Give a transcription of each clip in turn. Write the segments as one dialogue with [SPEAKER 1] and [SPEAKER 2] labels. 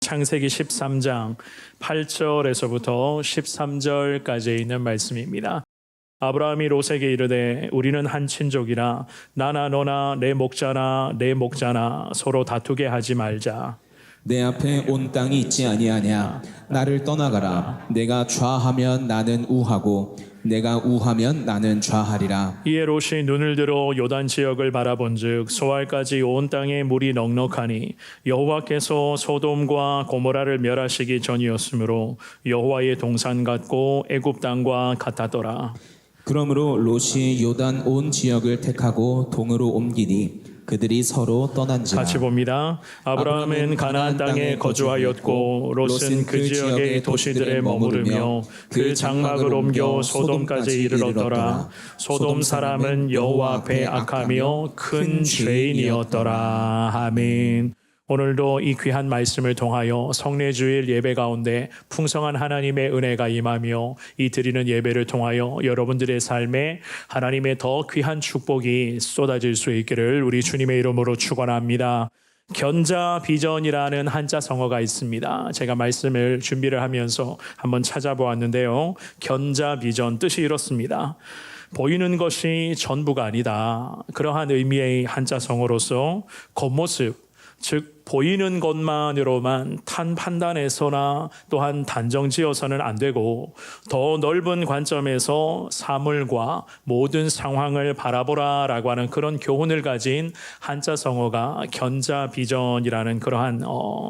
[SPEAKER 1] 창세기 13장 8절에서부터 13절까지 있는 말씀입니다. 아브라함이 롯에게 이르되 우리는 한 친족이라 나나 너나 내 목자나 내 목자나 서로 다투게 하지 말자.
[SPEAKER 2] 내 앞에 온 땅이 있지 아니하냐. 나를 떠나가라. 내가 좌하면 나는 우하고 내가 우하면 나는 좌하리라.
[SPEAKER 1] 이에 롯이 눈을 들어 요단 지역을 바라본즉 소알까지 온 땅에 물이 넉넉하니 여호와께서 소돔과 고모라를 멸하시기 전이었으므로 여호와의 동산 같고 애굽 땅과 같았더라.
[SPEAKER 2] 그러므로 롯이 요단 온 지역을 택하고 동으로 옮기니 그들이 서로 떠난지라.
[SPEAKER 1] 같이 봅니다. 아브라함은 가나안 땅에 거주하였고 롯은 그 지역의 도시들에 머무르며 그 장막을 옮겨 소돔까지 이르렀더라. 소돔 사람은 여호와 앞에 악하며 큰 죄인이었더라. 아멘. 오늘도 이 귀한 말씀을 통하여 성례주일 예배 가운데 풍성한 하나님의 은혜가 임하며 이 드리는 예배를 통하여 여러분들의 삶에 하나님의 더 귀한 축복이 쏟아질 수 있기를 우리 주님의 이름으로 축원합니다. 견자비전이라는 한자 성어가 있습니다. 제가 말씀을 준비를 하면서 한번 찾아보았는데요. 견자비전 뜻이 이렇습니다. 보이는 것이 전부가 아니다. 그러한 의미의 한자 성어로서 겉모습, 즉 보이는 것만으로만 판단해서나 또한 단정지어서는 안 되고 더 넓은 관점에서 사물과 모든 상황을 바라보라라고 하는 그런 교훈을 가진 한자성어가 견자비전이라는 그러한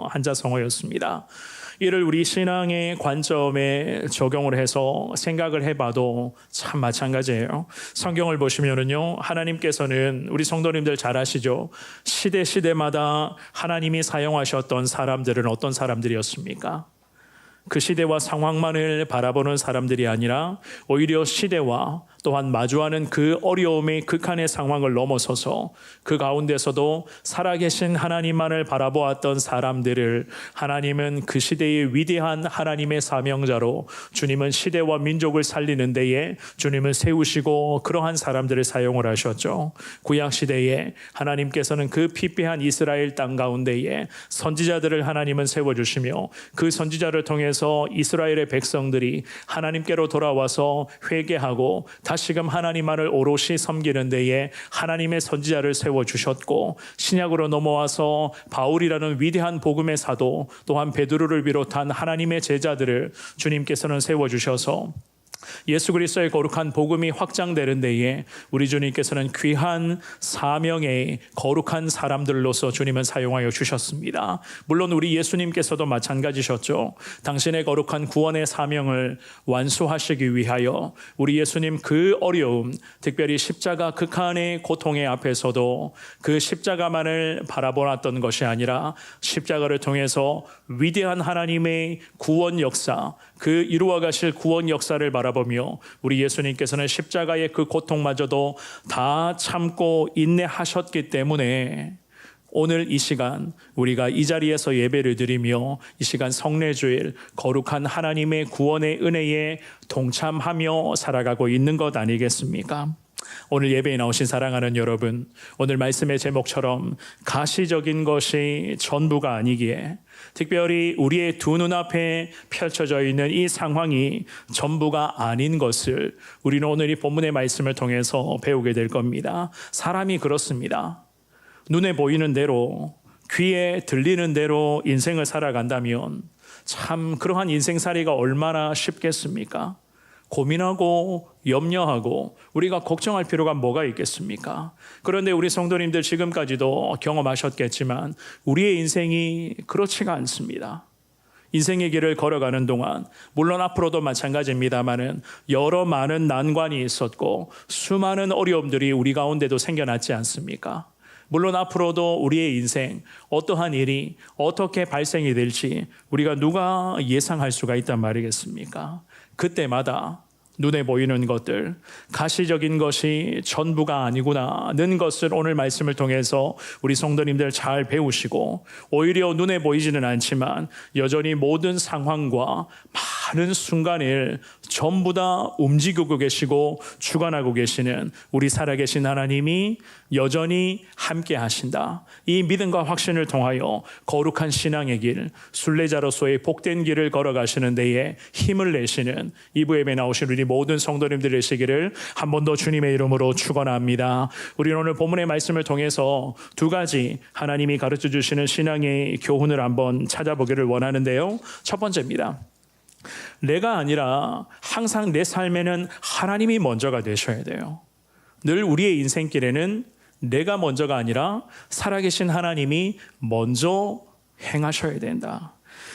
[SPEAKER 1] 한자성어였습니다. 이를 우리 신앙의 관점에 적용을 해서 생각을 해봐도 참 마찬가지예요. 성경을 보시면은요, 하나님께서는 우리 성도님들 잘 아시죠? 시대마다 하나님이 사용하셨던 사람들은 어떤 사람들이었습니까? 그 시대와 상황만을 바라보는 사람들이 아니라 오히려 시대와 또한 마주하는 그 어려움의 극한의 상황을 넘어서서 그 가운데서도 살아계신 하나님만을 바라보았던 사람들을 하나님은 그 시대의 위대한 하나님의 사명자로 주님은 시대와 민족을 살리는 데에 주님을 세우시고 그러한 사람들을 사용을 하셨죠. 구약시대에 하나님께서는 그 피폐한 이스라엘 땅 가운데에 선지자들을 하나님은 세워주시며 그 선지자를 통해서 이스라엘의 백성들이 하나님께로 돌아와서 회개하고 다시금 하나님만을 오롯이 섬기는 데에 하나님의 선지자를 세워주셨고 신약으로 넘어와서 바울이라는 위대한 복음의 사도 또한 베드로를 비롯한 하나님의 제자들을 주님께서는 세워주셔서 예수 그리스도의 거룩한 복음이 확장되는 데에 우리 주님께서는 귀한 사명의 거룩한 사람들로서 주님은 사용하여 주셨습니다. 물론 우리 예수님께서도 마찬가지셨죠. 당신의 거룩한 구원의 사명을 완수하시기 위하여 우리 예수님 그 어려움, 특별히 십자가 극한의 고통의 앞에서도 그 십자가만을 바라보았던 것이 아니라 십자가를 통해서 위대한 하나님의 구원 역사, 그 이루어 가실 구원 역사를 바라보며 우리 예수님께서는 십자가의 그 고통마저도 다 참고 인내하셨기 때문에 오늘 이 시간 우리가 이 자리에서 예배를 드리며 이 시간 성례주일 거룩한 하나님의 구원의 은혜에 동참하며 살아가고 있는 것 아니겠습니까? 오늘 예배에 나오신 사랑하는 여러분, 오늘 말씀의 제목처럼 가시적인 것이 전부가 아니기에 특별히 우리의 두 눈앞에 펼쳐져 있는 이 상황이 전부가 아닌 것을 우리는 오늘 이 본문의 말씀을 통해서 배우게 될 겁니다. 사람이 그렇습니다. 눈에 보이는 대로 귀에 들리는 대로 인생을 살아간다면 참 그러한 인생살이가 얼마나 쉽겠습니까? 고민하고 염려하고 우리가 걱정할 필요가 뭐가 있겠습니까? 그런데 우리 성도님들 지금까지도 경험하셨겠지만 우리의 인생이 그렇지가 않습니다. 인생의 길을 걸어가는 동안 물론 앞으로도 마찬가지입니다마는 여러 많은 난관이 있었고 수많은 어려움들이 우리 가운데도 생겨났지 않습니까? 물론 앞으로도 우리의 인생 어떠한 일이 어떻게 발생이 될지 우리가 누가 예상할 수가 있단 말이겠습니까? 그때마다 눈에 보이는 것들, 가시적인 것이 전부가 아니구나는 것을 오늘 말씀을 통해서 우리 성도님들 잘 배우시고 오히려 눈에 보이지는 않지만 여전히 모든 상황과 많은 순간을 전부 다 움직이고 계시고 주관하고 계시는 우리 살아계신 하나님이 여전히 함께 하신다. 이 믿음과 확신을 통하여 거룩한 신앙의 길, 순례자로서의 복된 길을 걸어가시는 데에 힘을 내시는 이부 예배 나오신 우리 모든 성도님들 되시기를 한 번 더 주님의 이름으로 축원합니다. 우리는 오늘 본문의 말씀을 통해서 두 가지 하나님이 가르쳐 주시는 신앙의 교훈을 한번 찾아보기를 원하는데요. 첫 번째입니다. 내가 아니라 항상 내 삶에는 하나님이 먼저가 되셔야 돼요. 늘 우리의 인생길에는 내가 먼저가 아니라 살아계신 하나님이 먼저 행하셔야 된다.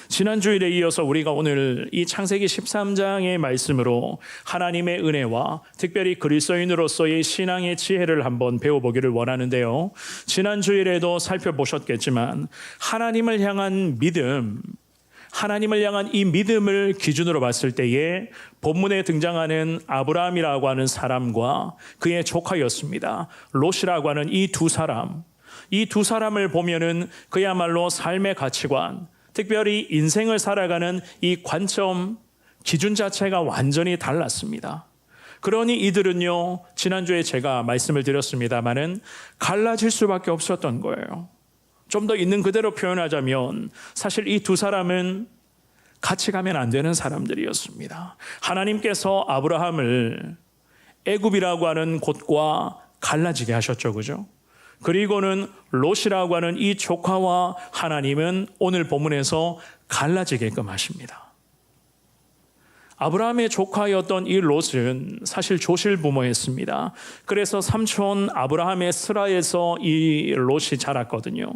[SPEAKER 1] 지난 주일에 이어서 우리가 오늘 이 창세기 13장의 말씀으로 하나님의 은혜와 특별히 그리스도인으로서의 신앙의 지혜를 한번 배워보기를 원하는데요. 지난 주일에도 살펴보셨겠지만 하나님을 향한 믿음, 하나님을 향한 이 믿음을 기준으로 봤을 때에 본문에 등장하는 아브라함이라고 하는 사람과 그의 조카였습니다. 롯이라고 하는 이 두 사람을 보면은 그야말로 삶의 가치관, 특별히 인생을 살아가는 이 관점, 기준 자체가 완전히 달랐습니다. 그러니 이들은요, 지난주에 제가 말씀을 드렸습니다마는 갈라질 수밖에 없었던 거예요. 좀 더 있는 그대로 표현하자면 사실 이 두 사람은 같이 가면 안 되는 사람들이었습니다. 하나님께서 아브라함을 애굽이라고 하는 곳과 갈라지게 하셨죠, 그죠? 그리고는 롯이라고 하는 이 조카와 하나님은 오늘 본문에서 갈라지게끔 하십니다. 아브라함의 조카였던 이 롯은 사실 조실부모였습니다. 그래서 삼촌 아브라함의 스라에서 이 롯이 자랐거든요.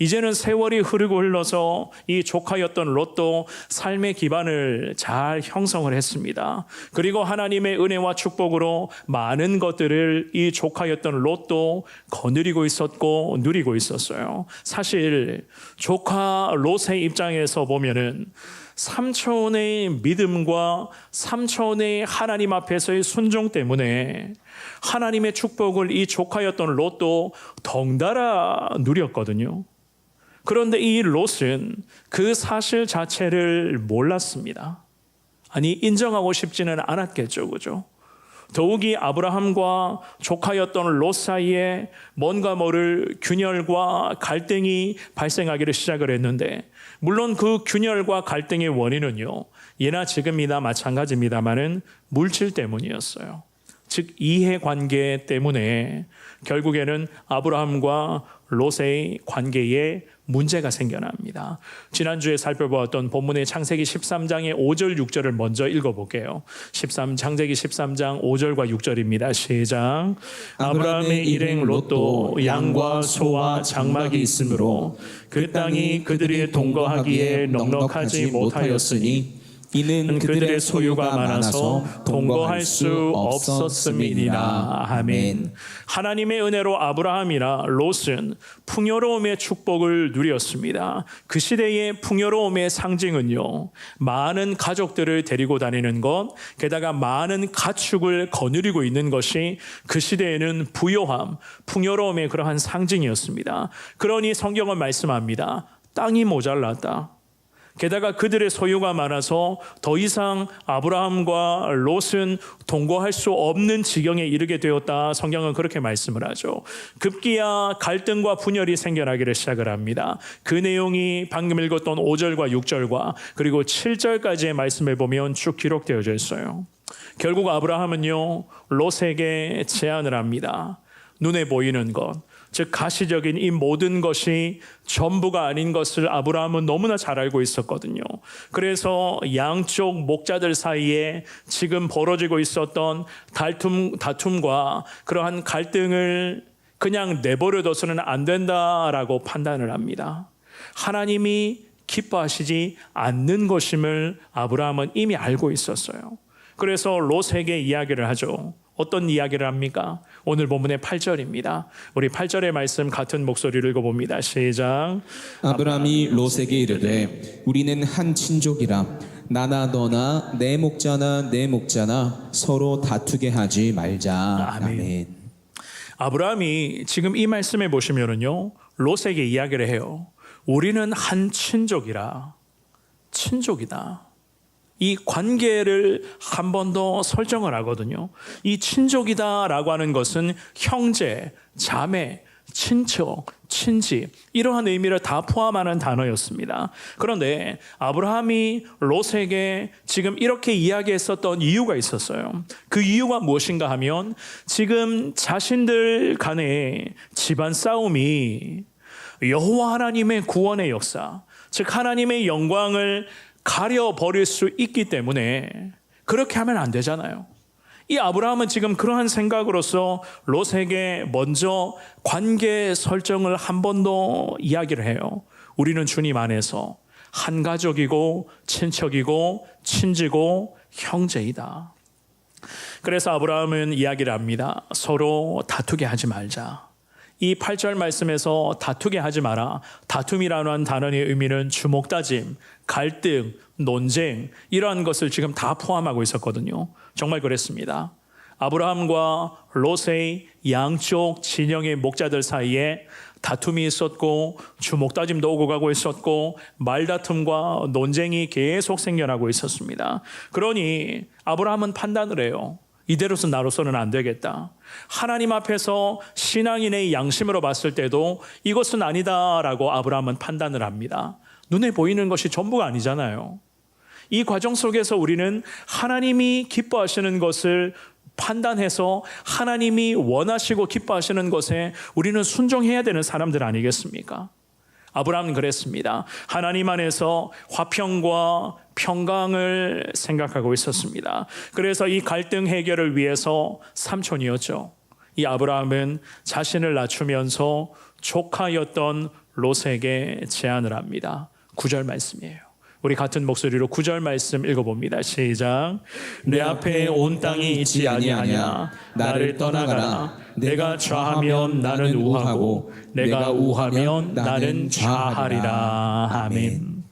[SPEAKER 1] 이제는 세월이 흐르고 흘러서 이 조카였던 롯도 삶의 기반을 잘 형성을 했습니다. 그리고 하나님의 은혜와 축복으로 많은 것들을 이 조카였던 롯도 거느리고 있었고 누리고 있었어요. 사실 조카 롯의 입장에서 보면은 삼촌의 믿음과 삼촌의 하나님 앞에서의 순종 때문에 하나님의 축복을 이 조카였던 롯도 덩달아 누렸거든요. 그런데 이 롯은 그 사실 자체를 몰랐습니다. 아니, 인정하고 싶지는 않았겠죠, 그죠? 더욱이 아브라함과 조카였던 롯 사이에 뭔가 모를 균열과 갈등이 발생하기를 시작을 했는데, 물론 그 균열과 갈등의 원인은요, 예나 지금이나 마찬가지입니다만은 물질 때문이었어요. 즉 이해관계 때문에 결국에는 아브라함과 롯의 관계에 문제가 생겨납니다. 지난주에 살펴보았던 본문의 창세기 13장의 5절 6절을 먼저 읽어볼게요. 창세기 13장 5절과 6절입니다. 시작. 아브라함의 일행 롯도 양과 소와 장막이 있으므로 그 땅이 그들이 동거하기에 넉넉하지 못하였으니 이는 그들의 소유가 많아서 동거할 수 없었음이니라. 아멘. 하나님의 은혜로 아브라함이나 롯은 풍요로움의 축복을 누렸습니다. 그 시대의 풍요로움의 상징은요, 많은 가족들을 데리고 다니는 것, 게다가 많은 가축을 거느리고 있는 것이 그 시대에는 부요함, 풍요로움의 그러한 상징이었습니다. 그러니 성경은 말씀합니다. 땅이 모자랐다. 게다가 그들의 소유가 많아서 더 이상 아브라함과 롯은 동거할 수 없는 지경에 이르게 되었다. 성경은 그렇게 말씀을 하죠. 급기야 갈등과 분열이 생겨나기를 시작을 합니다. 그 내용이 방금 읽었던 5절과 6절과 그리고 7절까지의 말씀을 보면 쭉 기록되어져 있어요. 결국 아브라함은요, 롯에게 제안을 합니다. 눈에 보이는 것, 즉 가시적인 이 모든 것이 전부가 아닌 것을 아브라함은 너무나 잘 알고 있었거든요. 그래서 양쪽 목자들 사이에 지금 벌어지고 있었던 다툼과 그러한 갈등을 그냥 내버려둬서는 안 된다라고 판단을 합니다. 하나님이 기뻐하시지 않는 것임을 아브라함은 이미 알고 있었어요. 그래서 롯에게 이야기를 하죠. 어떤 이야기를 합니까? 오늘 본문의 8절입니다. 우리 8절의 말씀 같은 목소리를 읽어봅니다. 시작.
[SPEAKER 2] 아브라함이 롯에게 이르되 우리는 한 친족이라 나나 너나 내 목자나 내 목자나 서로 다투게 하지 말자. 아멘.
[SPEAKER 1] 아브라함이 지금 이 말씀에 보시면은요, 롯에게 이야기를 해요. 우리는 한 친족이라. 친족이다. 이 관계를 한 번 더 설정을 하거든요. 이 친족이다라고 하는 것은 형제, 자매, 친척, 친지 이러한 의미를 다 포함하는 단어였습니다. 그런데 아브라함이 롯에게 지금 이렇게 이야기했었던 이유가 있었어요. 그 이유가 무엇인가 하면 지금 자신들 간의 집안 싸움이 여호와 하나님의 구원의 역사, 즉 하나님의 영광을 가려버릴 수 있기 때문에 그렇게 하면 안 되잖아요. 이 아브라함은 지금 그러한 생각으로서 롯에게 먼저 관계 설정을 한 번 더 이야기를 해요. 우리는 주님 안에서 한 가족이고 친척이고 친지고 형제이다. 그래서 아브라함은 이야기를 합니다. 서로 다투게 하지 말자. 이 8절 말씀에서 다투게 하지 마라. 다툼이라는 단어의 의미는 주목다짐, 갈등, 논쟁 이러한 것을 지금 다 포함하고 있었거든요. 정말 그랬습니다. 아브라함과 롯의 양쪽 진영의 목자들 사이에 다툼이 있었고 주목다짐도 오고 가고 있었고 말다툼과 논쟁이 계속 생겨나고 있었습니다. 그러니 아브라함은 판단을 해요. 이대로서 나로서는 안 되겠다. 하나님 앞에서 신앙인의 양심으로 봤을 때도 이것은 아니다라고 아브라함은 판단을 합니다. 눈에 보이는 것이 전부가 아니잖아요. 이 과정 속에서 우리는 하나님이 기뻐하시는 것을 판단해서 하나님이 원하시고 기뻐하시는 것에 우리는 순종해야 되는 사람들 아니겠습니까? 아브라함은 그랬습니다. 하나님 안에서 화평과 평강을 생각하고 있었습니다. 그래서 이 갈등 해결을 위해서 삼촌이었죠. 이 아브라함은 자신을 낮추면서 조카였던 롯에게 제안을 합니다. 9절 말씀이에요. 우리 같은 목소리로 9절 말씀 읽어봅니다. 시작. 내 앞에 온 땅이 있지 아니하냐. 나를 떠나가라. 내가 좌하면 나는 우하고 내가 우하면 나는 좌하리라. 아멘.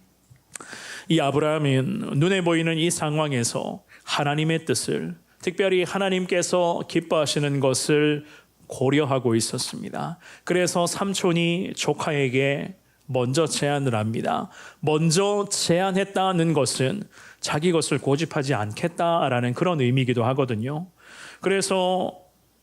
[SPEAKER 1] 이 아브라함은 눈에 보이는 이 상황에서 하나님의 뜻을, 특별히 하나님께서 기뻐하시는 것을 고려하고 있었습니다. 그래서 삼촌이 조카에게 먼저 제안을 합니다. 먼저 제안했다는 것은 자기 것을 고집하지 않겠다라는 그런 의미이기도 하거든요. 그래서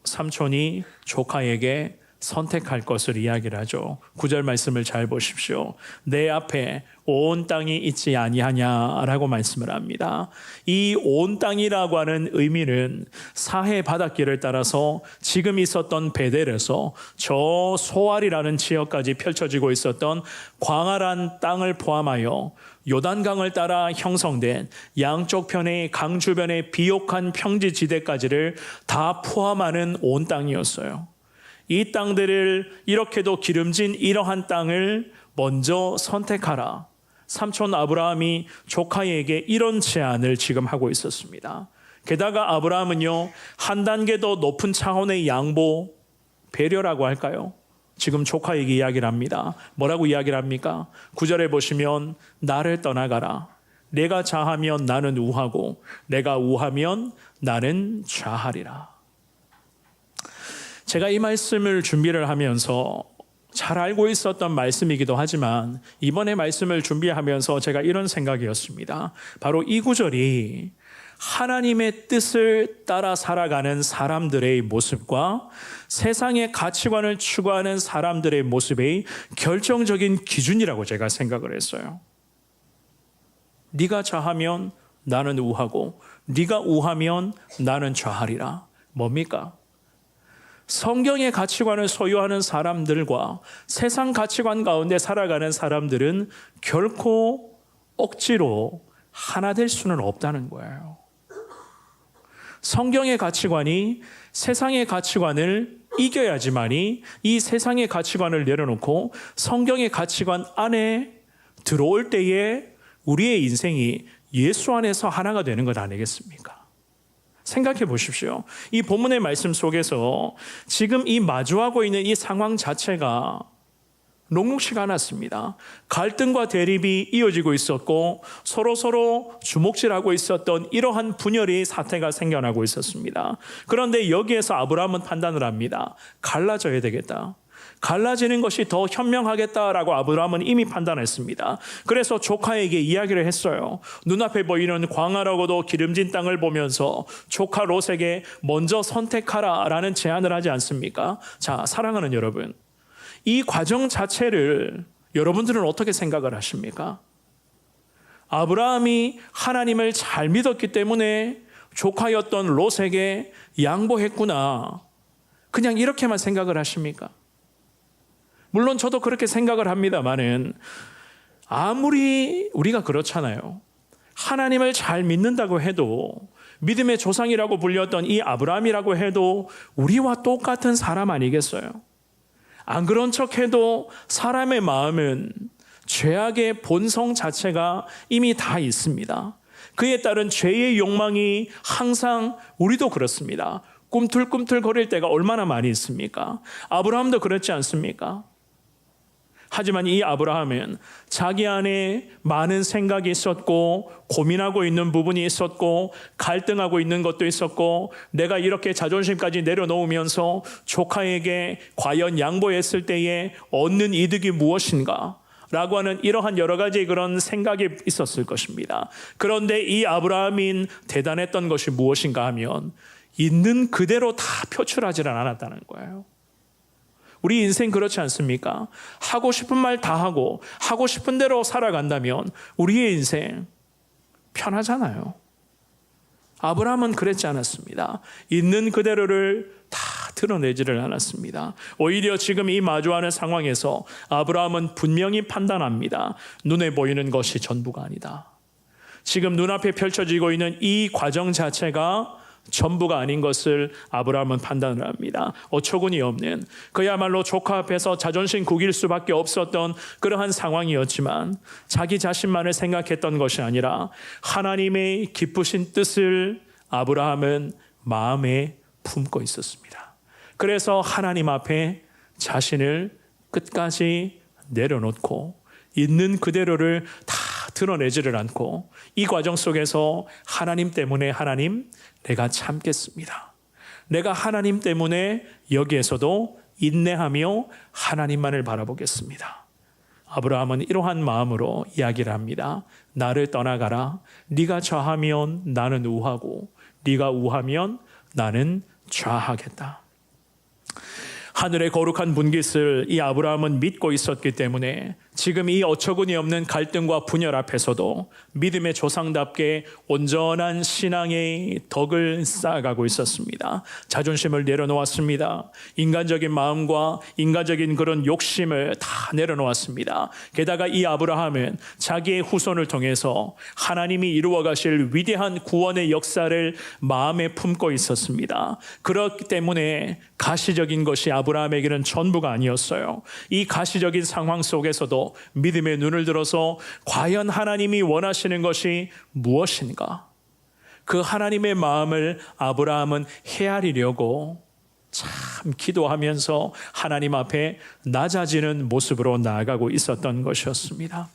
[SPEAKER 1] 삼촌이 조카에게 선택할 것을 이야기를 하죠. 9절 말씀을 잘 보십시오. 내 앞에 온 땅이 있지 아니하냐라고 말씀을 합니다. 이 온 땅이라고 하는 의미는 사해 바닷길을 따라서 지금 있었던 베델에서 저 소알이라는 지역까지 펼쳐지고 있었던 광활한 땅을 포함하여 요단강을 따라 형성된 양쪽 편의 강 주변의 비옥한 평지지대까지를 다 포함하는 온 땅이었어요. 이 땅들을 이렇게도 기름진 이러한 땅을 먼저 선택하라. 삼촌 아브라함이 조카에게 이런 제안을 지금 하고 있었습니다. 게다가 아브라함은요, 한 단계 더 높은 차원의 양보, 배려라고 할까요? 지금 조카에게 이야기를 합니다. 뭐라고 이야기를 합니까? 9절에 보시면 나를 떠나가라. 내가 좌하면 나는 우하고 내가 우하면 나는 좌하리라. 제가 이 말씀을 준비를 하면서 잘 알고 있었던 말씀이기도 하지만 이번에 말씀을 준비하면서 제가 이런 생각이었습니다. 바로 이 구절이 하나님의 뜻을 따라 살아가는 사람들의 모습과 세상의 가치관을 추구하는 사람들의 모습의 결정적인 기준이라고 제가 생각을 했어요. 네가 좌하면 나는 우하고 네가 우하면 나는 좌하리라. 뭡니까? 성경의 가치관을 소유하는 사람들과 세상 가치관 가운데 살아가는 사람들은 결코 억지로 하나 될 수는 없다는 거예요. 성경의 가치관이 세상의 가치관을 이겨야지만이 이 세상의 가치관을 내려놓고 성경의 가치관 안에 들어올 때에 우리의 인생이 예수 안에서 하나가 되는 것 아니겠습니까? 생각해 보십시오. 이 본문의 말씀 속에서 지금 이 마주하고 있는 이 상황 자체가 녹록지가 않았습니다. 갈등과 대립이 이어지고 있었고 서로 주먹질하고 있었던 이러한 분열의 사태가 생겨나고 있었습니다. 그런데 여기에서 아브라함은 판단을 합니다. 갈라져야 되겠다. 갈라지는 것이 더 현명하겠다라고 아브라함은 이미 판단했습니다. 그래서 조카에게 이야기를 했어요. 눈앞에 보이는 광활하고도 기름진 땅을 보면서 조카 롯에게 먼저 선택하라라는 제안을 하지 않습니까? 자, 사랑하는 여러분, 이 과정 자체를 여러분들은 어떻게 생각을 하십니까? 아브라함이 하나님을 잘 믿었기 때문에 조카였던 롯에게 양보했구나, 그냥 이렇게만 생각을 하십니까? 물론 저도 그렇게 생각을 합니다만은, 아무리 우리가 그렇잖아요. 하나님을 잘 믿는다고 해도, 믿음의 조상이라고 불렸던 이 아브라함이라고 해도 우리와 똑같은 사람 아니겠어요? 안 그런 척해도 사람의 마음은 죄악의 본성 자체가 이미 다 있습니다. 그에 따른 죄의 욕망이 항상, 우리도 그렇습니다. 꿈틀꿈틀 거릴 때가 얼마나 많이 있습니까? 아브라함도 그렇지 않습니까? 하지만 이 아브라함은 자기 안에 많은 생각이 있었고, 고민하고 있는 부분이 있었고, 갈등하고 있는 것도 있었고, 내가 이렇게 자존심까지 내려놓으면서 조카에게 과연 양보했을 때에 얻는 이득이 무엇인가? 라고 하는 이러한 여러 가지 그런 생각이 있었을 것입니다. 그런데 이 아브라함인 대단했던 것이 무엇인가 하면, 있는 그대로 다 표출하지는 않았다는 거예요. 우리 인생 그렇지 않습니까? 하고 싶은 말 다 하고 하고 싶은 대로 살아간다면 우리의 인생 편하잖아요. 아브라함은 그랬지 않았습니다. 있는 그대로를 다 드러내지를 않았습니다. 오히려 지금 이 마주하는 상황에서 아브라함은 분명히 판단합니다. 눈에 보이는 것이 전부가 아니다. 지금 눈앞에 펼쳐지고 있는 이 과정 자체가 전부가 아닌 것을 아브라함은 판단을 합니다. 어처구니 없는, 그야말로 조카 앞에서 자존심 구길 수밖에 없었던 그러한 상황이었지만, 자기 자신만을 생각했던 것이 아니라 하나님의 기쁘신 뜻을 아브라함은 마음에 품고 있었습니다. 그래서 하나님 앞에 자신을 끝까지 내려놓고 있는 그대로를 다 드러내지를 않고, 이 과정 속에서 하나님 때문에, 하나님, 내가 참겠습니다. 내가 하나님 때문에 여기에서도 인내하며 하나님만을 바라보겠습니다. 아브라함은 이러한 마음으로 이야기를 합니다. 나를 떠나가라. 네가 좌하면 나는 우하고 네가 우하면 나는 좌하겠다. 하늘의 거룩한 분깃을 이 아브라함은 믿고 있었기 때문에 지금 이 어처구니 없는 갈등과 분열 앞에서도 믿음의 조상답게 온전한 신앙의 덕을 쌓아가고 있었습니다. 자존심을 내려놓았습니다. 인간적인 마음과 인간적인 그런 욕심을 다 내려놓았습니다. 게다가 이 아브라함은 자기의 후손을 통해서 하나님이 이루어 가실 위대한 구원의 역사를 마음에 품고 있었습니다. 그렇기 때문에 가시적인 것이 아브라함에게는 전부가 아니었어요. 이 가시적인 상황 속에서도 믿음의 눈을 들어서 과연 하나님이 원하시는 것이 무엇인가? 그 하나님의 마음을 아브라함은 헤아리려고 참 기도하면서 하나님 앞에 낮아지는 모습으로 나아가고 있었던 것이었습니다.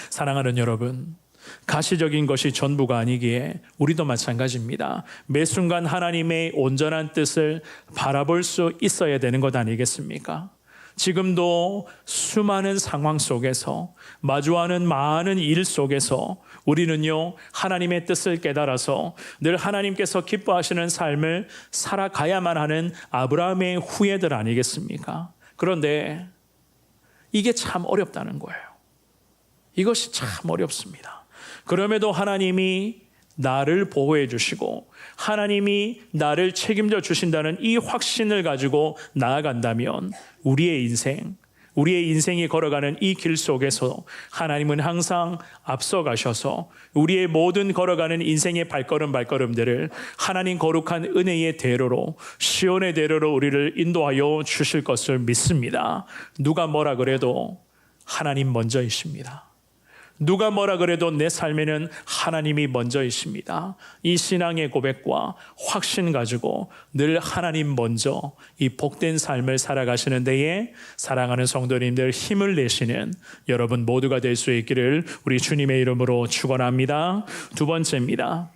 [SPEAKER 1] 사랑하는 여러분, 가시적인 것이 전부가 아니기에 우리도 마찬가지입니다. 매 순간 하나님의 온전한 뜻을 바라볼 수 있어야 되는 것 아니겠습니까? 지금도 수많은 상황 속에서, 마주하는 많은 일 속에서 우리는요, 하나님의 뜻을 깨달아서 늘 하나님께서 기뻐하시는 삶을 살아가야만 하는 아브라함의 후예들 아니겠습니까? 그런데 이게 참 어렵다는 거예요. 이것이 참 어렵습니다. 그럼에도 하나님이 나를 보호해 주시고 하나님이 나를 책임져 주신다는 이 확신을 가지고 나아간다면 우리의 인생이 걸어가는 이 길 속에서 하나님은 항상 앞서가셔서 우리의 모든 걸어가는 인생의 발걸음들을 하나님 거룩한 은혜의 대로로, 시온의 대로로 우리를 인도하여 주실 것을 믿습니다. 누가 뭐라 그래도 하나님 먼저이십니다. 누가 뭐라 그래도 내 삶에는 하나님이 먼저이십니다. 이 신앙의 고백과 확신 가지고 늘 하나님 먼저 이 복된 삶을 살아가시는 데에 사랑하는 성도님들 힘을 내시는 여러분 모두가 될 수 있기를 우리 주님의 이름으로 축원합니다. 두 번째입니다.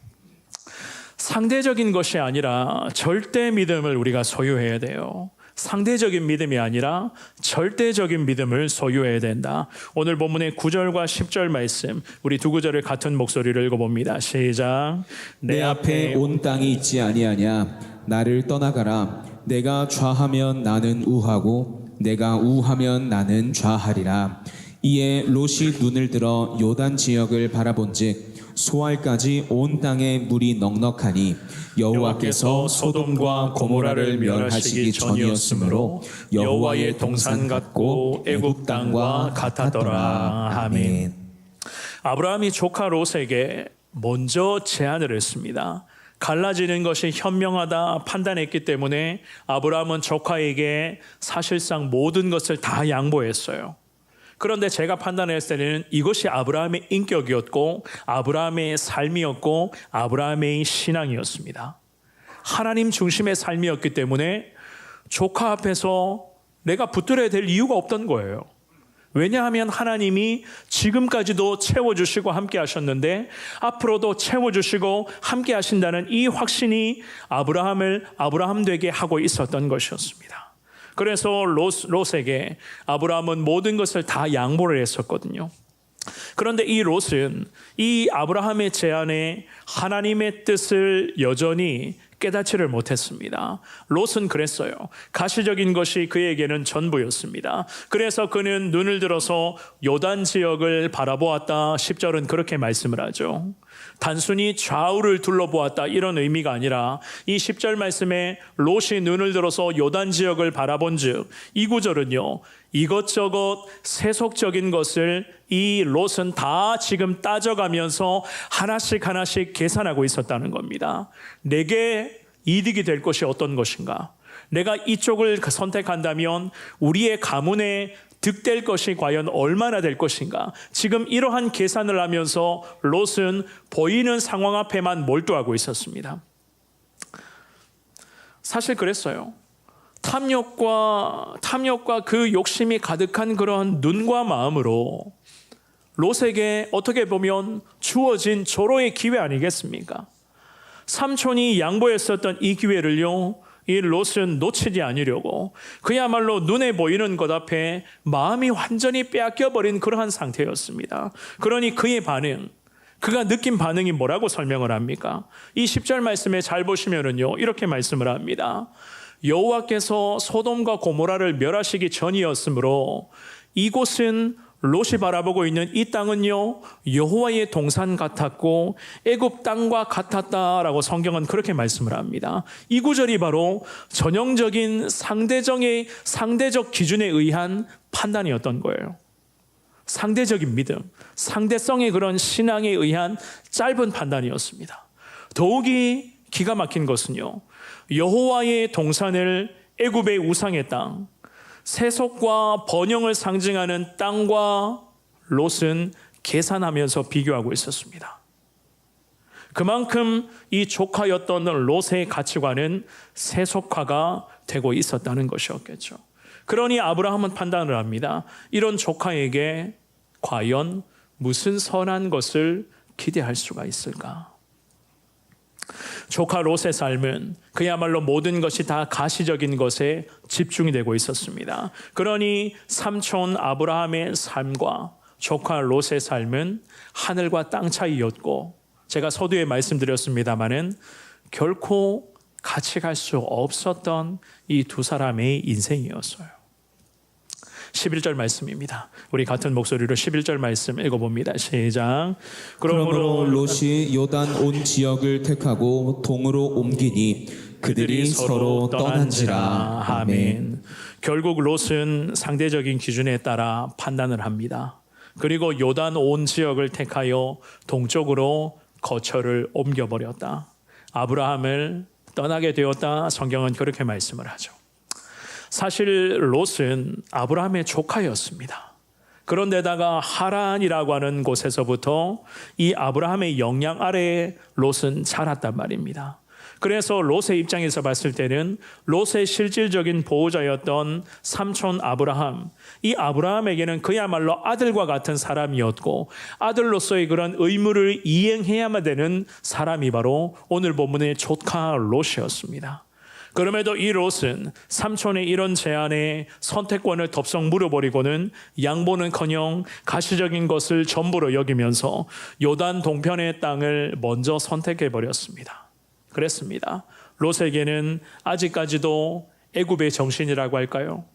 [SPEAKER 1] 상대적인 것이 아니라 절대 믿음을 우리가 소유해야 돼요. 상대적인 믿음이 아니라 절대적인 믿음을 소유해야 된다. 오늘 본문의 9절과 10절 말씀, 우리 두 구절을 같은 목소리로 읽어봅니다. 시작.
[SPEAKER 2] 내 앞에 온 땅이 있지 아니하냐 나를 떠나가라. 내가 좌하면 나는 우하고 내가 우하면 나는 좌하리라. 이에 롯이 눈을 들어 요단 지역을 바라본즉 소알까지 온 땅에 물이 넉넉하니 여호와께서 소돔과 고모라를 멸하시기 전이었으므로 여호와의 동산 같고 애굽 땅과 같았더라. 아멘.
[SPEAKER 1] 아브라함이 조카 롯에게 먼저 제안을 했습니다. 갈라지는 것이 현명하다 판단했기 때문에 아브라함은 조카에게 사실상 모든 것을 다 양보했어요. 그런데 제가 판단했을 때는 이것이 아브라함의 인격이었고 아브라함의 삶이었고 아브라함의 신앙이었습니다. 하나님 중심의 삶이었기 때문에 조카 앞에서 내가 붙들어야 될 이유가 없던 거예요. 왜냐하면 하나님이 지금까지도 채워주시고 함께 하셨는데 앞으로도 채워주시고 함께 하신다는 이 확신이 아브라함을 아브라함 되게 하고 있었던 것이었습니다. 그래서 롯에게 아브라함은 모든 것을 다 양보를 했었거든요. 그런데 이 롯은 이 아브라함의 제안에 하나님의 뜻을 여전히 깨닫지를 못했습니다. 롯은 그랬어요. 가시적인 것이 그에게는 전부였습니다. 그래서 그는 눈을 들어서 요단 지역을 바라보았다. 10절은 그렇게 말씀을 하죠. 단순히 좌우를 둘러보았다 이런 의미가 아니라 이 10절 말씀에 롯이 눈을 들어서 요단 지역을 바라본즉 이 구절은요, 이것저것 세속적인 것을 이 롯은 다 지금 따져가면서 하나씩 계산하고 있었다는 겁니다. 내게 이득이 될 것이 어떤 것인가? 내가 이쪽을 선택한다면 우리의 가문에 득될 것이 과연 얼마나 될 것인가? 지금 이러한 계산을 하면서 롯은 보이는 상황 앞에만 몰두하고 있었습니다. 사실 그랬어요. 탐욕과 그 욕심이 가득한 그런 눈과 마음으로 롯에게 어떻게 보면 주어진 조로의 기회 아니겠습니까? 삼촌이 양보했었던 이 기회를요, 이 롯은 놓치지 않으려고 그야말로 눈에 보이는 것 앞에 마음이 완전히 빼앗겨버린 그러한 상태였습니다. 그러니 그의 반응, 그가 느낀 반응이 뭐라고 설명을 합니까? 이 10절 말씀에 잘 보시면은요, 이렇게 말씀을 합니다. 여호와께서 소돔과 고모라를 멸하시기 전이었으므로 이곳은 롯이 바라보고 있는 이 땅은요, 여호와의 동산 같았고 애굽 땅과 같았다라고 성경은 그렇게 말씀을 합니다. 이 구절이 바로 전형적인 상대적 기준에 의한 판단이었던 거예요. 상대적인 믿음, 상대성의 그런 신앙에 의한 짧은 판단이었습니다. 더욱이 기가 막힌 것은요, 여호와의 동산을 애굽의 우상의 땅, 세속과 번영을 상징하는 땅과 롯은 계산하면서 비교하고 있었습니다. 그만큼 이 조카였던 롯의 가치관은 세속화가 되고 있었다는 것이었겠죠. 그러니 아브라함은 판단을 합니다. 이런 조카에게 과연 무슨 선한 것을 기대할 수가 있을까? 조카 롯의 삶은 그야말로 모든 것이 다 가시적인 것에 집중이 되고 있었습니다. 그러니 삼촌 아브라함의 삶과 조카 롯의 삶은 하늘과 땅 차이였고, 제가 서두에 말씀드렸습니다마는 결코 같이 갈 수 없었던 이 두 사람의 인생이었어요. 11절 말씀입니다. 우리 같은 목소리로 11절 말씀 읽어봅니다. 시작.
[SPEAKER 2] 그러므로 롯이 요단 온 지역을 택하고 동으로 옮기니 그들이 서로 떠난지라. 아멘.
[SPEAKER 1] 결국 롯은 상대적인 기준에 따라 판단을 합니다. 그리고 요단 온 지역을 택하여 동쪽으로 거처를 옮겨버렸다. 아브라함을 떠나게 되었다. 성경은 그렇게 말씀을 하죠. 사실 롯은 아브라함의 조카였습니다. 그런데다가 하란이라고 하는 곳에서부터 이 아브라함의 영향 아래에 롯은 자랐단 말입니다. 그래서 롯의 입장에서 봤을 때는 롯의 실질적인 보호자였던 삼촌 아브라함, 이 아브라함에게는 그야말로 아들과 같은 사람이었고 아들로서의 그런 의무를 이행해야만 되는 사람이 바로 오늘 본문의 조카 롯이었습니다. 그럼에도 이 롯은 삼촌의 이런 제안에 선택권을 덥석 물어버리고는 양보는커녕 가시적인 것을 전부로 여기면서 요단 동편의 땅을 먼저 선택해버렸습니다. 그랬습니다. 롯에게는 아직까지도 애굽의 정신이라고 할까요?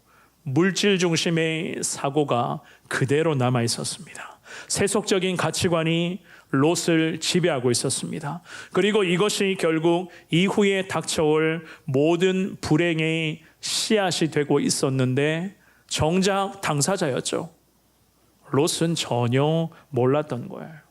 [SPEAKER 1] 물질 중심의 사고가 그대로 남아 있었습니다. 세속적인 가치관이 롯을 지배하고 있었습니다. 그리고 이것이 결국 이후에 닥쳐올 모든 불행의 씨앗이 되고 있었는데 정작 당사자였죠. 롯은 전혀 몰랐던 거예요.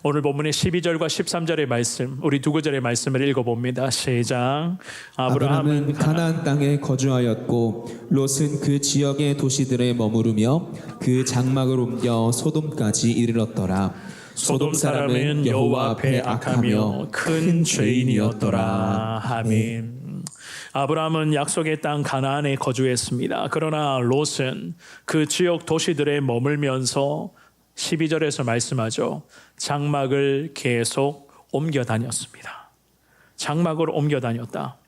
[SPEAKER 1] 오늘 본문의 12절과 13절의 말씀, 우리 두 구절의 말씀을 읽어봅니다. 시작.
[SPEAKER 2] 아브라함은 가나안 땅에 거주하였고 롯은 그 지역의 도시들에 머무르며 그 장막을 옮겨 소돔까지 이르렀더라.
[SPEAKER 1] 소돔 사람은 여호와 앞에 악하며 큰 죄인이었더라. 아멘. 아브라함은 약속의 땅 가나안에 거주했습니다. 그러나 롯은 그 지역 도시들에 머물면서 12절에서 말씀하죠. 장막을 계속 옮겨 다녔습니다. 장막을 옮겨 다녔다.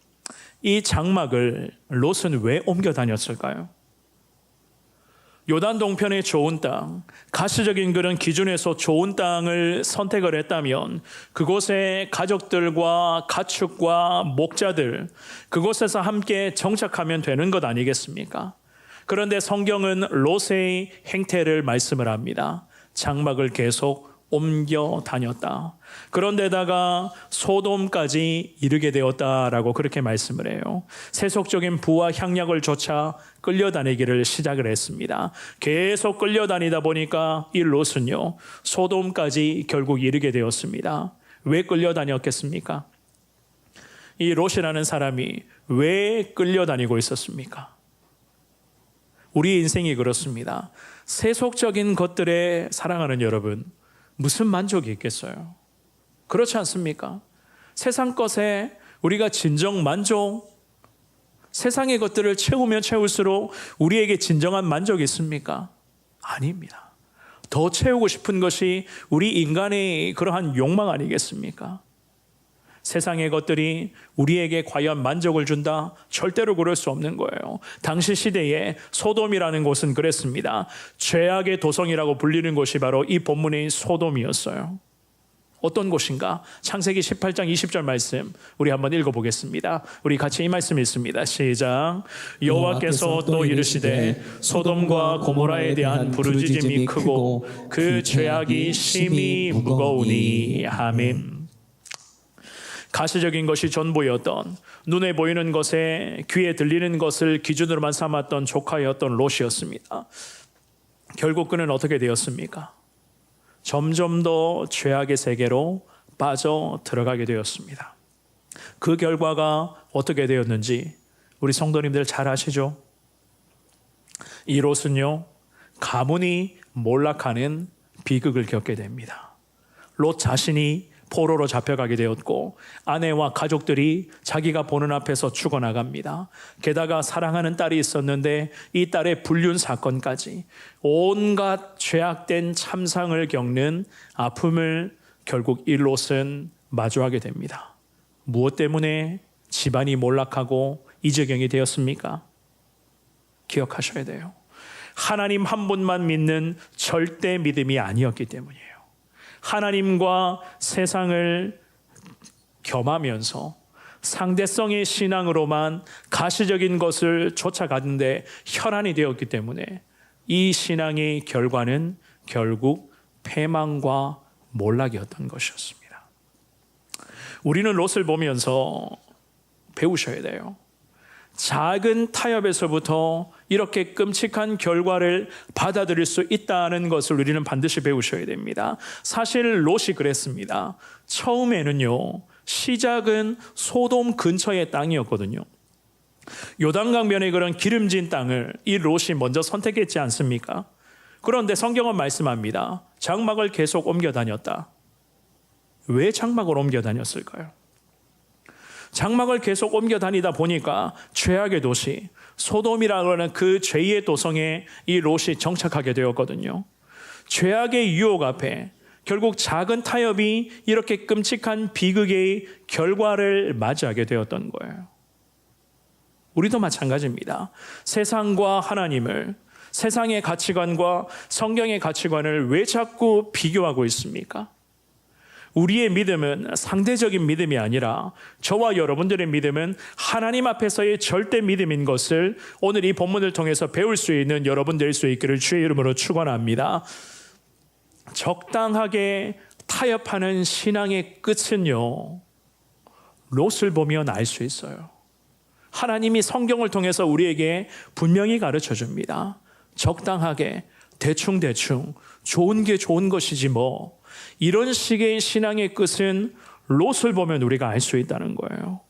[SPEAKER 1] 이 장막을 롯은 왜 옮겨 다녔을까요? 요단 동편의 좋은 땅, 가시적인 그런 기준에서 좋은 땅을 선택을 했다면 그곳에 가족들과 가축과 목자들, 그곳에서 함께 정착하면 되는 것 아니겠습니까? 그런데 성경은 롯의 행태를 말씀을 합니다. 장막을 계속 옮겨 다녔다. 그런데다가 소돔까지 이르게 되었다라고 그렇게 말씀을 해요. 세속적인 부와 향락을 쫓아 끌려다니기를 시작을 했습니다. 계속 끌려다니다 보니까 이 롯은요, 소돔까지 결국 이르게 되었습니다. 왜 끌려다녔겠습니까? 이 롯이라는 사람이 왜 끌려다니고 있었습니까? 우리 인생이 그렇습니다. 세속적인 것들에 사랑하는 여러분, 무슨 만족이 있겠어요? 그렇지 않습니까? 세상 것에 우리가 진정 만족, 세상의 것들을 채우면 채울수록 우리에게 진정한 만족이 있습니까? 아닙니다. 더 채우고 싶은 것이 우리 인간의 그러한 욕망 아니겠습니까? 세상의 것들이 우리에게 과연 만족을 준다? 절대로 그럴 수 없는 거예요. 당시 시대에 소돔이라는 곳은 그랬습니다. 죄악의 도성이라고 불리는 곳이 바로 이 본문의 소돔이었어요. 어떤 곳인가? 창세기 18장 20절 말씀 우리 한번 읽어보겠습니다. 우리 같이 이 말씀 읽습니다. 시작. 여호와께서 또 이르시되 소돔과 고모라에 대한 부르짖음이 크고 그 죄악이 심히 무거우니. 아멘. 가시적인 것이 전부였던, 눈에 보이는 것에 귀에 들리는 것을 기준으로만 삼았던 조카였던 롯이었습니다. 결국 그는 어떻게 되었습니까? 점점 더 죄악의 세계로 빠져 들어가게 되었습니다. 그 결과가 어떻게 되었는지 우리 성도님들 잘 아시죠? 이 롯은요, 가문이 몰락하는 비극을 겪게 됩니다. 롯 자신이 포로로 잡혀가게 되었고 아내와 가족들이 자기가 보는 앞에서 죽어나갑니다. 게다가 사랑하는 딸이 있었는데 이 딸의 불륜 사건까지 온갖 죄악된 참상을 겪는 아픔을 결국 이 롯은 마주하게 됩니다. 무엇 때문에 집안이 몰락하고 이 지경이 되었습니까? 기억하셔야 돼요. 하나님 한 분만 믿는 절대 믿음이 아니었기 때문이에요. 하나님과 세상을 겸하면서 상대성의 신앙으로만 가시적인 것을 쫓아가는데 혈안이 되었기 때문에 이 신앙의 결과는 결국 패망과 몰락이었던 것이었습니다. 우리는 롯을 보면서 배우셔야 돼요. 작은 타협에서부터 이렇게 끔찍한 결과를 받아들일 수 있다는 것을 우리는 반드시 배우셔야 됩니다. 사실 롯이 그랬습니다. 처음에는요, 시작은 소돔 근처의 땅이었거든요. 요단강변의 그런 기름진 땅을 이 롯이 먼저 선택했지 않습니까? 그런데 성경은 말씀합니다. 장막을 계속 옮겨 다녔다. 왜 장막을 옮겨 다녔을까요? 장막을 계속 옮겨 다니다 보니까 죄악의 도시 소돔이라고 하는 그 죄의 도성에 이 롯이 정착하게 되었거든요. 죄악의 유혹 앞에 결국 작은 타협이 이렇게 끔찍한 비극의 결과를 맞이하게 되었던 거예요. 우리도 마찬가지입니다. 세상과 하나님을, 세상의 가치관과 성경의 가치관을 왜 자꾸 비교하고 있습니까? 우리의 믿음은 상대적인 믿음이 아니라 저와 여러분들의 믿음은 하나님 앞에서의 절대 믿음인 것을 오늘 이 본문을 통해서 배울 수 있는 여러분 될 수 있기를 주의 이름으로 축원합니다. 적당하게 타협하는 신앙의 끝은요, 롯을 보면 알 수 있어요. 하나님이 성경을 통해서 우리에게 분명히 가르쳐 줍니다. 적당하게, 대충대충, 좋은 게 좋은 것이지 뭐, 이런 식의 신앙의 끝은 롯을 보면 우리가 알 수 있다는 거예요.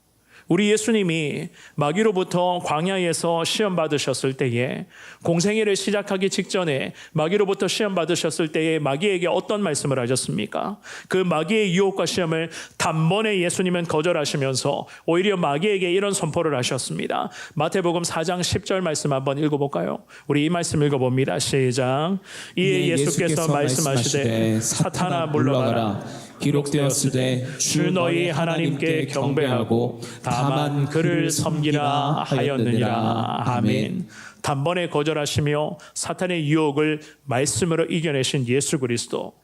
[SPEAKER 1] 우리 예수님이 마귀로부터 광야에서 시험 받으셨을 때에, 공생애를 시작하기 직전에 마귀로부터 시험 받으셨을 때에 마귀에게 어떤 말씀을 하셨습니까? 그 마귀의 유혹과 시험을 단번에 예수님은 거절하시면서 오히려 마귀에게 이런 선포를 하셨습니다. 마태복음 4장 10절 말씀 한번 읽어볼까요? 우리 이 말씀 읽어봅니다. 시작. 이에 예수께서 말씀하시되 사탄아 물러가라. 기록되었으되 주 너희 하나님께 경배하고 다만 그를 섬기라 하였느니라. 아멘. 단번에 거절하시며 사탄의 유혹을 말씀으로 이겨내신 예수 그리스도.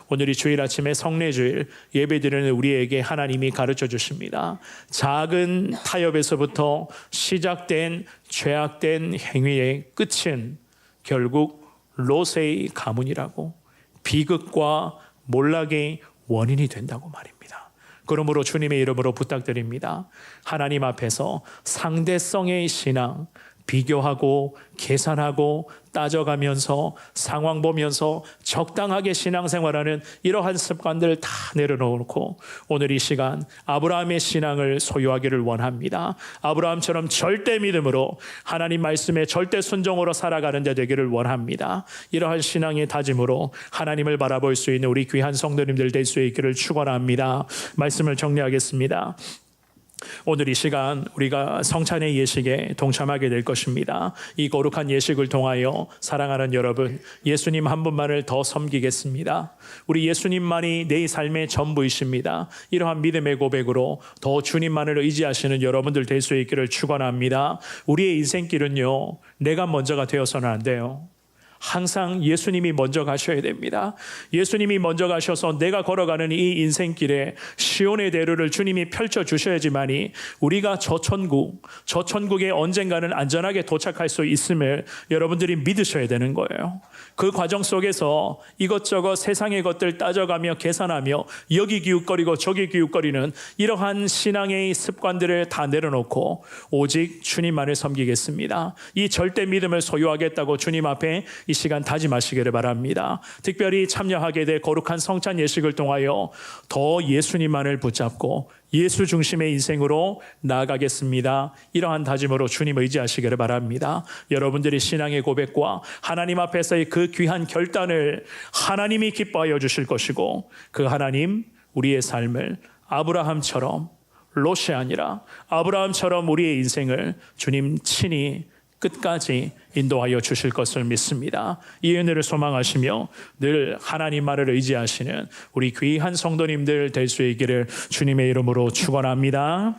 [SPEAKER 1] 오늘이 주일 아침에 성례주일 예배드리는 우리에게 하나님이 가르쳐 주십니다. 작은 타협에서부터 시작된 죄악된 행위의 끝은 결국 롯의 가문이라고, 비극과 몰락의 원인이 된다고 말입니다. 그러므로 주님의 이름으로 부탁드립니다. 하나님 앞에서 상대성의 신앙, 비교하고 계산하고 따져가면서 상황 보면서 적당하게 신앙생활하는 이러한 습관들 다 내려놓고 오늘 이 시간 아브라함의 신앙을 소유하기를 원합니다. 아브라함처럼 절대 믿음으로 하나님 말씀에 절대 순종으로 살아가는 데 되기를 원합니다. 이러한 신앙의 다짐으로 하나님을 바라볼 수 있는 우리 귀한 성도님들 될 수 있기를 축원합니다. 말씀을 정리하겠습니다. 오늘 이 시간 우리가 성찬의 예식에 동참하게 될 것입니다. 이 거룩한 예식을 통하여 사랑하는 여러분, 예수님 한 분만을 더 섬기겠습니다. 우리 예수님만이 내 삶의 전부이십니다. 이러한 믿음의 고백으로 더 주님만을 의지하시는 여러분들 될 수 있기를 축원합니다. 우리의 인생길은요, 내가 먼저가 되어서는 안 돼요. 항상 예수님이 먼저 가셔야 됩니다. 예수님이 먼저 가셔서 내가 걸어가는 이 인생길에 시온의 대로를 주님이 펼쳐주셔야지만이 우리가 저 천국에 언젠가는 안전하게 도착할 수 있음을 여러분들이 믿으셔야 되는 거예요. 그 과정 속에서 이것저것 세상의 것들 따져가며 계산하며 여기 기웃거리고 저기 기웃거리는 이러한 신앙의 습관들을 다 내려놓고 오직 주님만을 섬기겠습니다. 이 절대 믿음을 소유하겠다고 주님 앞에 이 시간 다짐하시기를 바랍니다. 특별히 참여하게 될 거룩한 성찬 예식을 통하여 더 예수님만을 붙잡고 예수 중심의 인생으로 나아가겠습니다. 이러한 다짐으로 주님 의지하시기를 바랍니다. 여러분들의 신앙의 고백과 하나님 앞에서의 그 귀한 결단을 하나님이 기뻐하여 주실 것이고, 그 하나님 우리의 삶을 아브라함처럼, 롯이 아니라 아브라함처럼 우리의 인생을 주님 친히 끝까지 인도하여 주실 것을 믿습니다. 이 은혜를 소망하시며 늘 하나님 말을 의지하시는 우리 귀한 성도님들 될 수 있기를 주님의 이름으로 축원합니다.